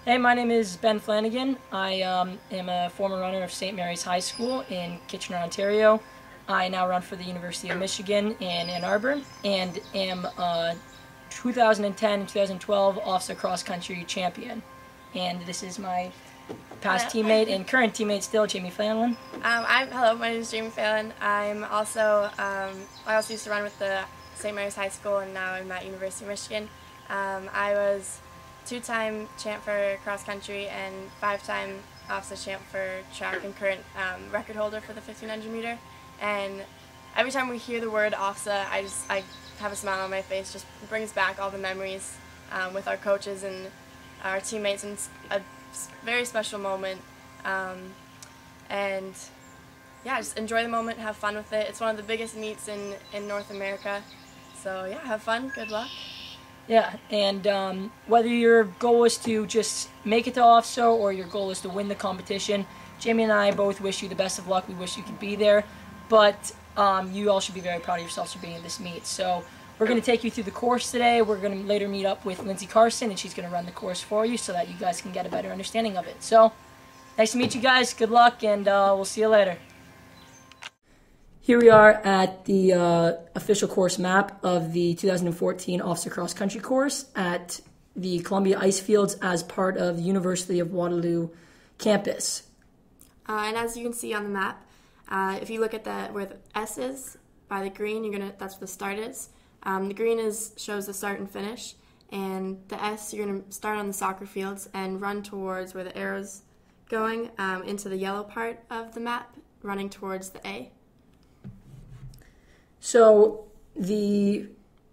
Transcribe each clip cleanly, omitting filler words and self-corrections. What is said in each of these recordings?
Hey, my name is Ben Flanagan. I am a former runner of St. Mary's High School in Kitchener, Ontario. I now run for the University of Michigan in Ann Arbor and am a 2010 and 2012 OFSAA cross-country champion. And this is my past teammate and current teammate still, Jamie Phelan. Hello, my name is Jamie Phelan. I also used to run with the St. Mary's High School, and now I'm at University of Michigan. I was two-time champ for cross-country and five-time OFSAA champ for track, and current record holder for the 1500 meter. And every time we hear the word OFSAA, I have a smile on my face. Just brings back all the memories with our coaches and our teammates, and it's a very special moment. And yeah, just enjoy the moment, have fun with it. It's one of the biggest meets in North America. So yeah, have fun, good luck. Yeah, and whether your goal is to just make it to OFSAA or your goal is to win the competition, Jamie and I both wish you the best of luck. We wish you could be there, but you all should be very proud of yourselves for being in this meet. So we're going to take you through the course today. We're going to later meet up with Lindsay Carson, and she's going to run the course for you so that you guys can get a better understanding of it. So nice to meet you guys. Good luck, and we'll see you later. Here we are at the official course map of the 2014 OFSAA Cross Country course at the Columbia Ice Fields as part of the University of Waterloo campus. And as you can see on the map, if you look at where the S is by the green, that's where the start is. The green shows the start and finish, and the S, you're going to start on the soccer fields and run towards where the arrow's going into the yellow part of the map, running towards the A. So the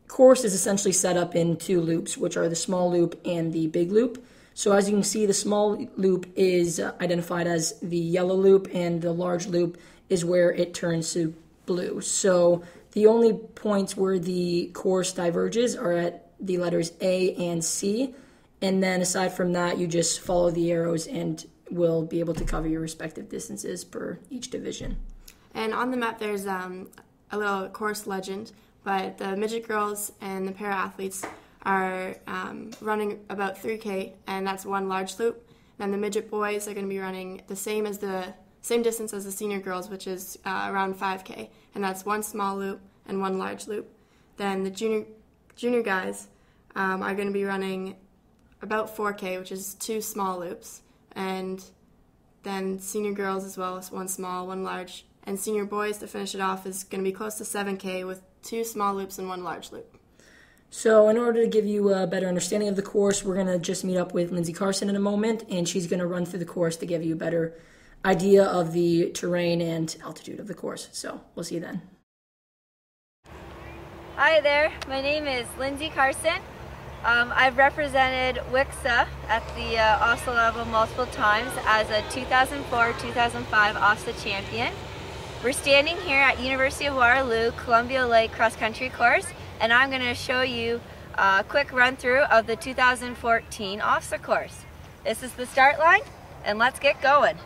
course is essentially set up in two loops, which are the small loop and the big loop. So as you can see, the small loop is identified as the yellow loop, and the large loop is where it turns to blue. So the only points where the course diverges are at the letters A and C, and then aside from that, you just follow the arrows and will be able to cover your respective distances per each division. And on the map, there's a little course legend, but the midget girls and the para-athletes are running about 3K, and that's one large loop. And the midget boys are going to be running the same distance as the senior girls, which is around 5K, and that's one small loop and one large loop. Then the junior guys are going to be running about 4K, which is two small loops, and then senior girls as well as one small, one large. And senior boys, to finish it off, is going to be close to 7K with two small loops and one large loop. So in order to give you a better understanding of the course, we're going to just meet up with Lindsay Carson in a moment, and she's going to run through the course to give you a better idea of the terrain and altitude of the course. So we'll see you then. Hi there, my name is Lindsay Carson. I've represented OFSAA at the OFSAA level multiple times as a 2004-2005 OFSAA champion. We're standing here at University of Waterloo Columbia Lake Cross Country course, and I'm going to show you a quick run through of the 2014 OFSAA course. This is the start line, and let's get going.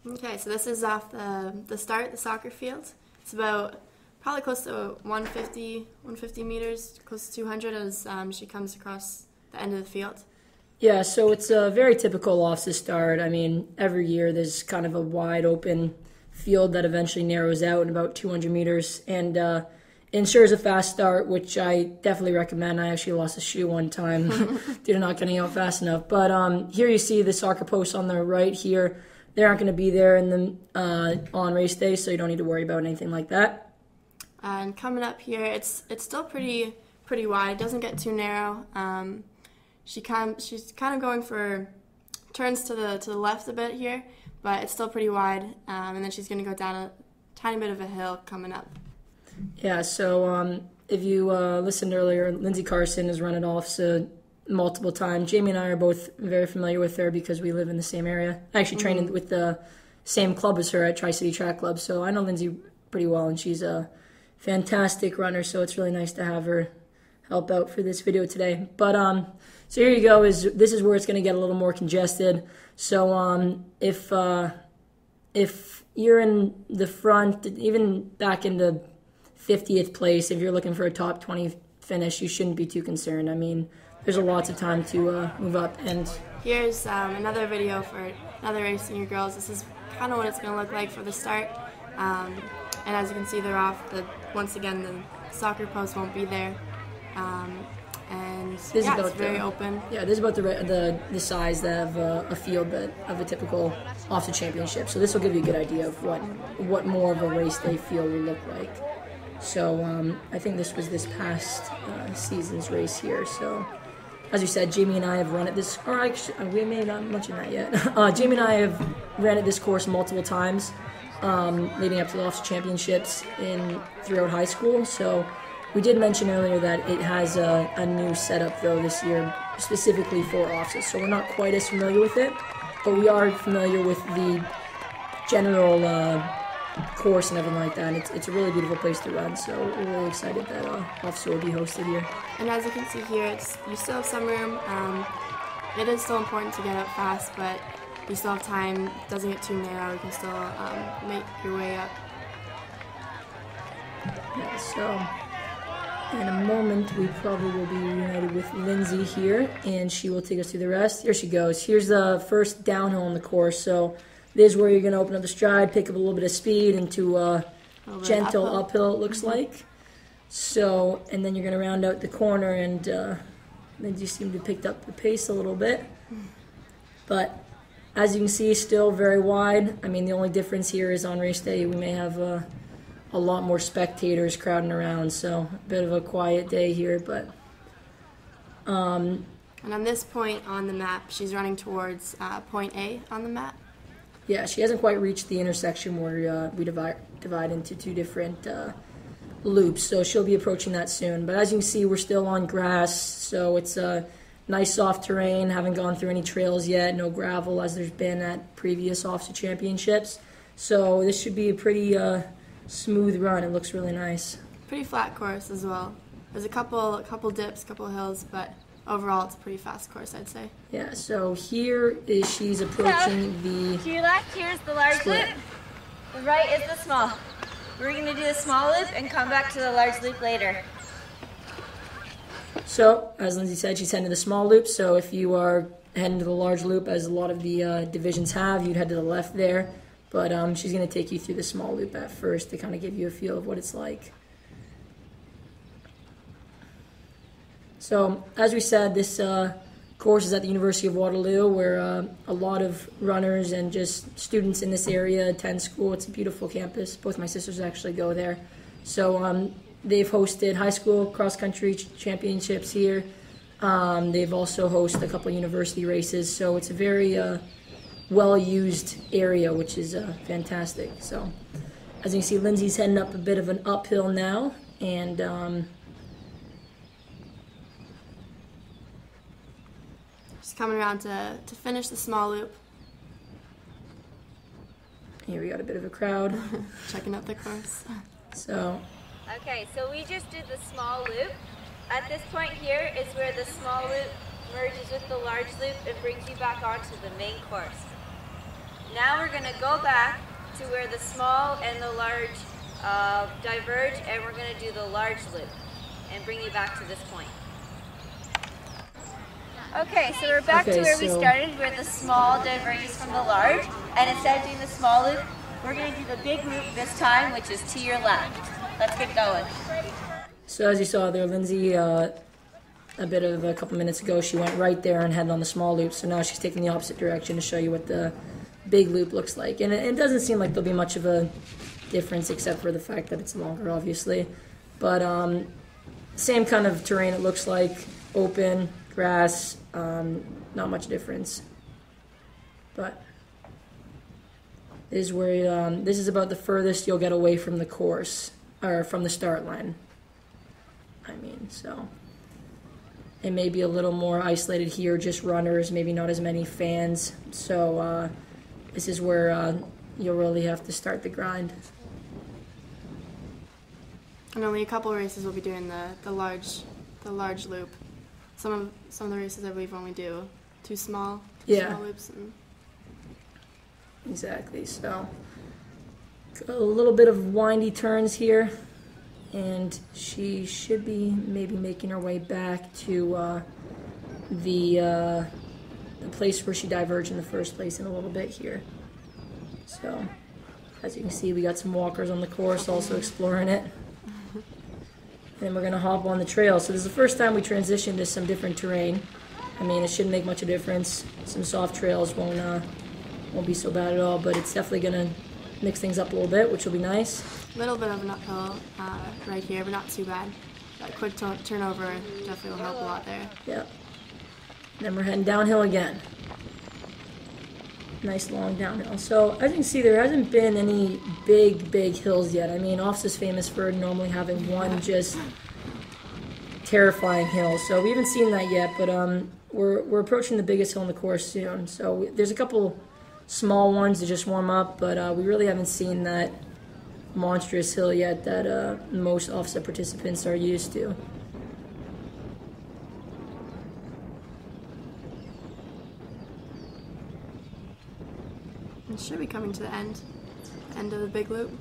Okay, so this is off the start, the soccer field. It's about probably close to 150 meters, close to 200 as she comes across the end of the field. Yeah, so it's a very typical OFSAA start. I mean, every year there's kind of a wide open field that eventually narrows out in about 200 meters and ensures a fast start, which I definitely recommend. I actually lost a shoe one time due to not getting out fast enough. But here you see the soccer posts on the right here. They aren't going to be there on race day, so you don't need to worry about anything like that. And coming up here, it's still pretty wide. It doesn't get too narrow. She's kind of going for turns to the left a bit here, but it's still pretty wide. And then she's going to go down a tiny bit of a hill coming up. Yeah. So if you listened earlier, Lindsay Carson has run it OFSAA multiple times. Jamie and I are both very familiar with her because we live in the same area. I actually trained with the same club as her at Tri-City Track Club, so I know Lindsay pretty well, and she's a fantastic runner, so it's really nice to have her help out for this video today. But so here you go. This is where it's going to get a little more congested. So if you're in the front, even back in the 50th place, if you're looking for a top 20 finish, you shouldn't be too concerned. I mean, there's a lots of time to move up. And here's another video for another race senior girls. This is kind of what it's going to look like for the start. And as you can see, they're off. Once again, the soccer post won't be there. And yeah, it's very open. Yeah, this is about the size of a field of a typical OFSAA championship. So this will give you a good idea of what more of a race day field will look like. So I think this was this past season's race here. So as you said, Jamie and I have run at this, or actually, we may not mention that yet. Jamie and I have ran at this course multiple times leading up to the OFSAA championships throughout high school. So we did mention earlier that it has a new setup though this year, specifically for OFSAA. So we're not quite as familiar with it, but we are familiar with the general course and everything like that. And it's a really beautiful place to run. So we're really excited that OFSAA will be hosted here. And as you can see here, you still have some room. It is still important to get up fast, but you still have time. It doesn't get too narrow. You can still make your way up. Yeah, so in a moment, we probably will be reunited with Lindsay here, and she will take us through the rest. Here she goes. Here's the first downhill on the course. So this is where you're going to open up the stride, pick up a little bit of speed into a gentle uphill, it looks like. So, and then you're going to round out the corner, and Lindsay seemed to have picked up the pace a little bit. But as you can see, still very wide. I mean, the only difference here is on race day, we may have a lot more spectators crowding around, so a bit of a quiet day here, but and on this point on the map, she's running towards point A on the map. Yeah, she hasn't quite reached the intersection where we divide into two different loops, so she'll be approaching that soon. But as you can see, we're still on grass, so it's a nice soft terrain. Haven't gone through any trails yet, no gravel as there's been at previous OFSAA championships. So this should be a pretty smooth run. It looks really nice. Pretty flat course as well. There's a couple dips, couple hills, but overall it's a pretty fast course, I'd say. Yeah, so here is she's approaching the... To your left, here's the large loop. The right is the small. We're going to do the small loop and come back to the large loop later. So, as Lindsay said, she's heading to the small loop. So if you are heading to the large loop, as a lot of the divisions have, you'd head to the left there. But she's going to take you through the small loop at first to kind of give you a feel of what it's like. So, as we said, this course is at the University of Waterloo, where a lot of runners and just students in this area attend school. It's a beautiful campus. Both my sisters actually go there. So they've hosted high school cross-country championships here. They've also hosted a couple of university races. So it's a very well-used area, which is fantastic. So as you can see, Lindsay's heading up a bit of an uphill now, and just coming around to finish the small loop. Here we got a bit of a crowd. Checking out the course. So. Okay, so we just did the small loop. At this point here is where the small loop merges with the large loop and brings you back onto the main course. Now we're going to go back to where the small and the large diverge, and we're going to do the large loop and bring you back to this point. Okay, so we're back to where we started, where the small diverges from the large, and instead of doing the small loop, we're going to do the big loop this time, which is to your left. Let's get going. So as you saw there, Lindsay, a couple minutes ago, she went right there and headed on the small loop, so now she's taking the opposite direction to show you what the big loop looks like. And it doesn't seem like there'll be much of a difference except for the fact that it's longer, obviously. But same kind of terrain it looks like, open, grass, not much difference. But this is where this is about the furthest you'll get away from the course, or from the start line. I mean, so it may be a little more isolated here, just runners, maybe not as many fans. So this is where you'll really have to start the grind. And only a couple of races will be doing the large loop. Some of the races I believe only do two small loops. Exactly. So a little bit of windy turns here, and she should be maybe making her way back to the place where she diverged in the first place in a little bit here. So, as you can see, we got some walkers on the course also exploring it. And we're going to hop on the trail. So this is the first time we transitioned to some different terrain. I mean, it shouldn't make much of a difference. Some soft trails won't be so bad at all, but it's definitely going to mix things up a little bit, which will be nice. A little bit of an uphill right here, but not too bad. That quick turnover definitely will help a lot there. Yep. Then we're heading downhill again. Nice long downhill. So as you can see, there hasn't been any big hills yet. I mean, OFSAA's famous for normally having one just terrifying hill. So we haven't seen that yet, but we're approaching the biggest hill in the course soon. So there's a couple small ones to just warm up, but we really haven't seen that monstrous hill yet that most OFSAA participants are used to. It should be coming to the end of the big loop.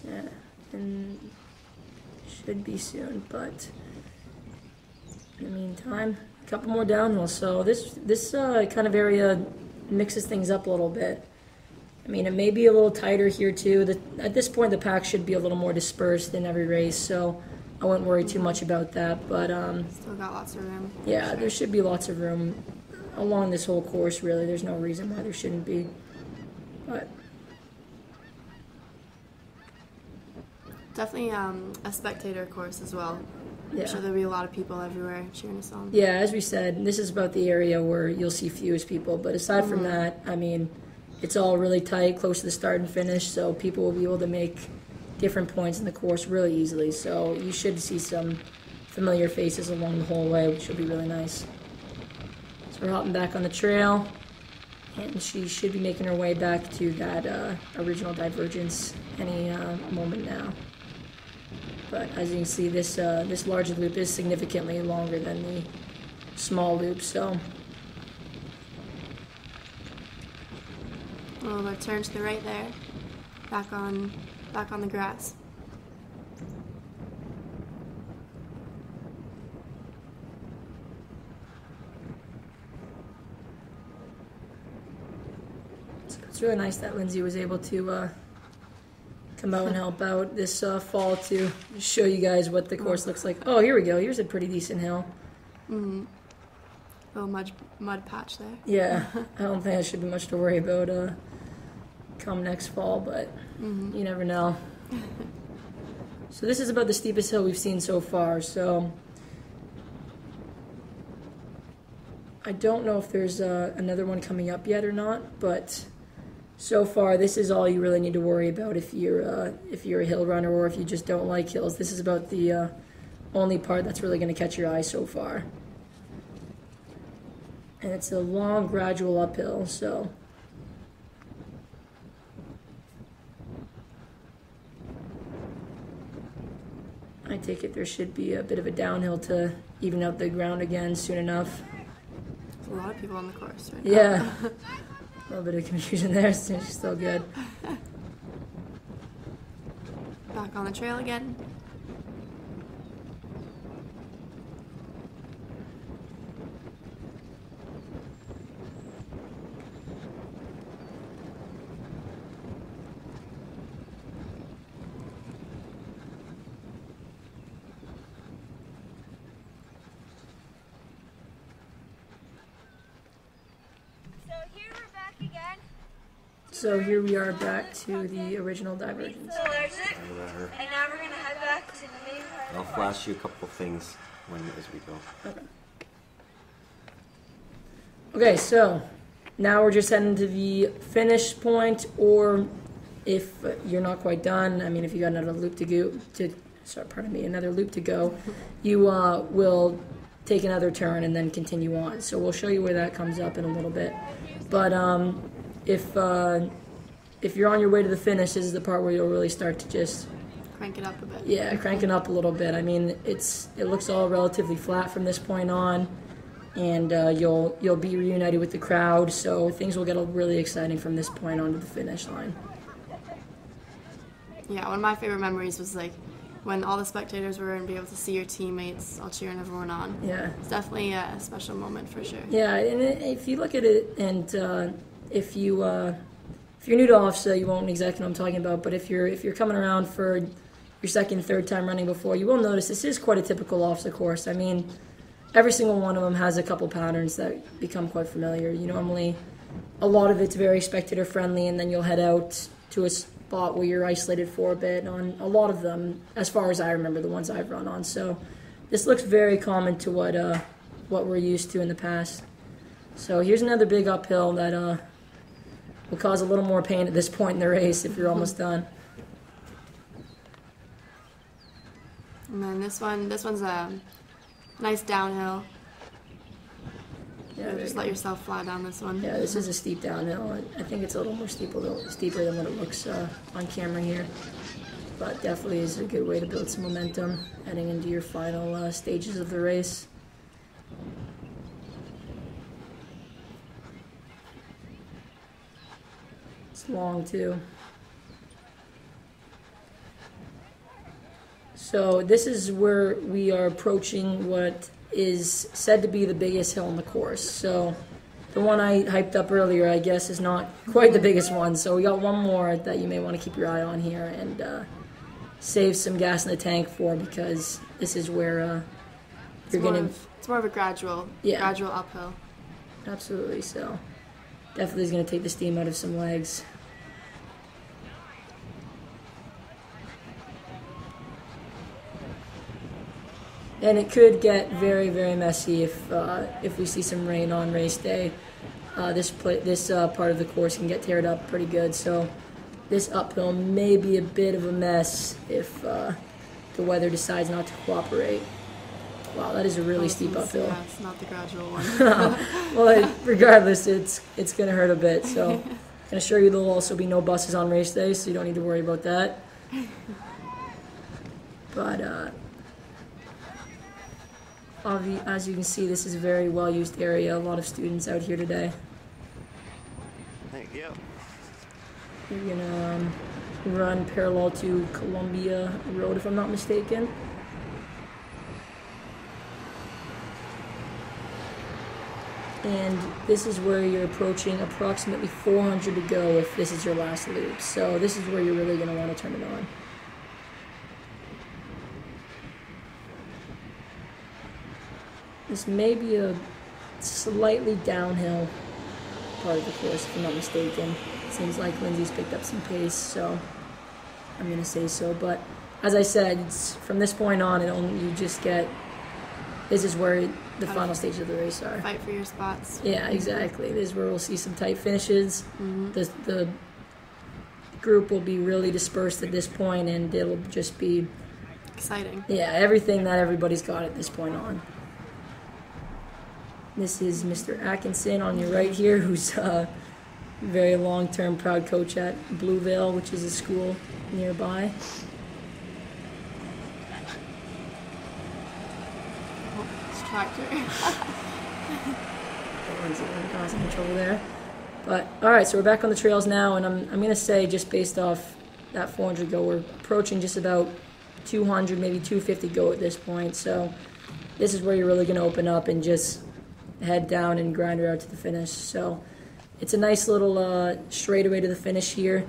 Yeah, and should be soon, but in the meantime, a couple more downhills. So this kind of area mixes things up a little bit. I mean, it may be a little tighter here too. At this point, the pack should be a little more dispersed in every race, so I wouldn't worry too much about that. But still got lots of room. Yeah, sure. There should be lots of room along this whole course. Really, there's no reason why there shouldn't be. But definitely a spectator course as well. Yeah. I'm sure there'll be a lot of people everywhere cheering us on. Yeah, as we said, this is about the area where you'll see fewest people. But aside from that, I mean, it's all really tight, close to the start and finish, so people will be able to make different points in the course really easily. So you should see some familiar faces along the whole way, which will be really nice. So we're hopping back on the trail, and she should be making her way back to that original divergence any moment now. But as you can see, this larger loop is significantly longer than the small loop, so. A little bit of turn to the right there, back on the grass. So it's really nice that Lindsay was able to come out and help out this fall to show you guys what the course looks like. Oh, here we go. Here's a pretty decent hill. Mm-hmm. Little mud patch there. Yeah, I don't think there should be much to worry about come next fall, but you never know. So this is about the steepest hill we've seen so far, so I don't know if there's another one coming up yet or not, but so far this is all you really need to worry about if you're a hill runner or if you just don't like hills. This is about the only part that's really going to catch your eye so far. And it's a long, gradual uphill, so. I take it there should be a bit of a downhill to even out the ground again soon enough. There's a lot of people on the course right now. Yeah. A little bit of confusion there, so she's still good. Back on the trail again. So here we are back to the original divergence. And now we're going to head back to the main part. I'll flash you a couple things as we go. Okay. Okay, so now we're just heading to the finish point, or if you're not quite done, I mean, if you got another loop to go, another loop to go, you will take another turn and then continue on. So we'll show you where that comes up in a little bit. But if you're on your way to the finish, this is the part where you'll really start to just crank it up a bit. Yeah, crank it up a little bit. I mean, it looks all relatively flat from this point on, and you'll be reunited with the crowd. So things will get really exciting from this point on to the finish line. Yeah, one of my favorite memories was like when all the spectators were and be able to see your teammates all cheering everyone on. Yeah. It's definitely a special moment for sure. Yeah, and if you look at it, and if you're new to OFSAA, you won't exactly know what I'm talking about. But if you're coming around for your second, third time running before, you will notice this is quite a typical OFSAA course. I mean, every single one of them has a couple patterns that become quite familiar. You normally, a lot of it's very spectator friendly, and then you'll head out to a spot where you're isolated for a bit on a lot of them, as far as I remember, the ones I've run on. So this looks very common to what we're used to in the past. So here's another big uphill that will cause a little more pain at this point in the race if you're almost done. And then this one's a nice downhill. Yeah, Just let yourself fly down this one. Yeah, this is a steep downhill. I think it's a little more steeper than what it looks on camera here. But definitely is a good way to build some momentum heading into your final stages of the race. It's long too. So this is where we are approaching what is said to be the biggest hill in the course. So the one I hyped up earlier, I guess, is not quite the biggest one. So we got one more that you may want to keep your eye on here and save some gas in the tank for, because this is where you're going to... It's more of a gradual uphill. Absolutely. So definitely is going to take the steam out of some legs. And it could get very, very messy if we see some rain on race day. This part of the course can get teared up pretty good. So this uphill may be a bit of a mess if the weather decides not to cooperate. Wow, that is a really steep uphill. Yeah, it's not the gradual one. Well, regardless, it's going to hurt a bit. So I can assure you there'll also be no buses on race day, so you don't need to worry about that. But as you can see, this is a very well-used area. A lot of students out here today. Thank you. You're going to run parallel to Columbia Road, if I'm not mistaken. And this is where you're approaching approximately 400 to go if this is your last loop. So this is where you're really going to want to turn it on. This may be a slightly downhill part of the course, if I'm not mistaken. It seems like Lindsay's picked up some pace, so I'm going to say so. But as I said, it's, from this point on, you just get... This is where the final stage of the race are. Fight for your spots. Yeah, exactly. This is where we'll see some tight finishes. The group will be really dispersed at this point, and it'll just be... Exciting. Yeah, everything that everybody's got at this point on. This is Mr. Atkinson on your right here, who's a very long-term proud coach at Blue Vale, which is a school nearby. Tractor. Lindsay causing trouble there. But all right, so we're back on the trails now, and I'm gonna say, just based off that 400 go, we're approaching just about 200, maybe 250 go at this point. So this is where you're really gonna open up and just head down and grind her out to the finish. So it's a nice little straightaway to the finish here.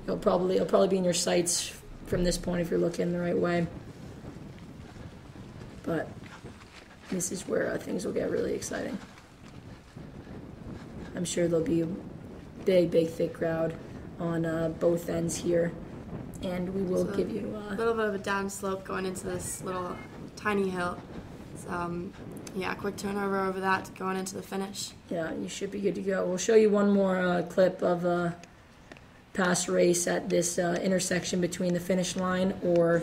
It'll probably be in your sights from this point if you're looking the right way. But this is where things will get really exciting. I'm sure there'll be a big, thick crowd on both ends here, and we will give you a little bit of a down slope going into this little tiny hill. So, yeah, quick turnover over that going into the finish. Yeah, you should be good to go. We'll show you one more clip of past race at this intersection between the finish line or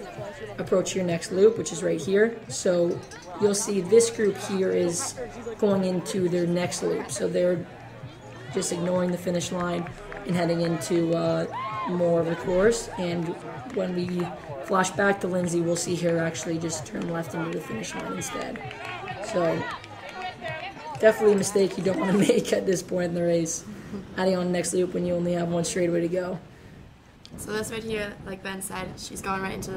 approach your next loop, which is right here. So you'll see this group here is going into their next loop. So they're just ignoring the finish line and heading into more of the course. And when we flash back to Lindsay, we'll see her actually just turn left into the finish line instead. So definitely a mistake you don't want to make at this point in the race, adding on the next loop when you only have one straightaway to go. So this right here, like Ben said, she's going right into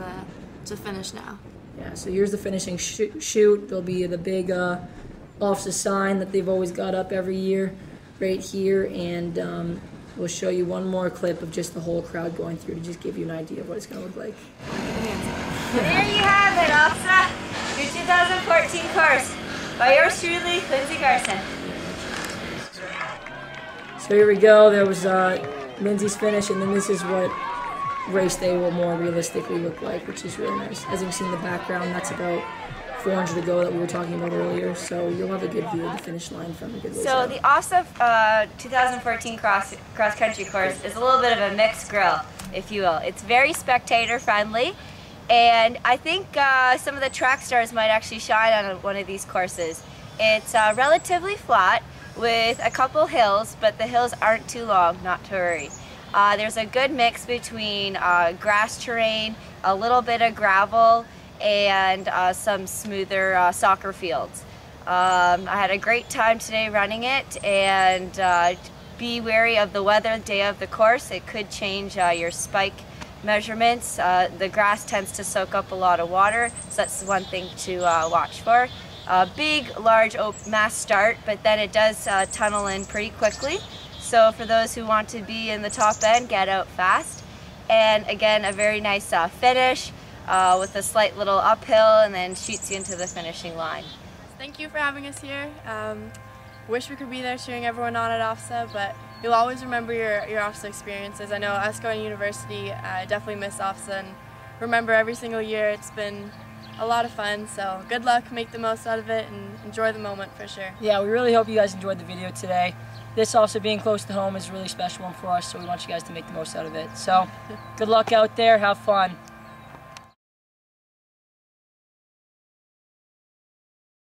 to finish now. Yeah, so here's the finishing chute. There'll be the big OFSAA sign that they've always got up every year right here, and we'll show you one more clip of just the whole crowd going through to just give you an idea of what it's going to look like. There you have it, OFSAA, your 2014 course by yours truly, Lindsay Carson. So here we go. There was Lindsay's finish, and then this is what race day will more realistically look like, which is really nice. As you've seen in the background, that's about 400 to go that we were talking about earlier, so you'll have a good view of the finish line from a good ways So out. the OFSAA 2014 cross-country course is a little bit of a mixed grill, if you will. It's very spectator friendly, and I think some of the track stars might actually shine on one of these courses. It's relatively flat with a couple hills, but the hills aren't too long, not to worry. There's a good mix between grass terrain, a little bit of gravel, and some smoother soccer fields. I had a great time today running it, and be wary of the weather the day of the course. It could change your spike measurements. The grass tends to soak up a lot of water, so that's one thing to watch for. Big, large mass start, but then it does tunnel in pretty quickly. So for those who want to be in the top end, get out fast. And again, a very nice finish with a slight little uphill, and then shoots you into the finishing line. Thank you for having us here. Wish we could be there cheering everyone on at OFSAA, but you'll always remember your OFSAA experiences. I know us going to university, I definitely miss OFSAA and remember every single year. It's been a lot of fun, so good luck, make the most out of it, and enjoy the moment for sure. Yeah, we really hope you guys enjoyed the video today. This also being close to home is a really special one for us, so we want you guys to make the most out of it. So, good luck out there, have fun.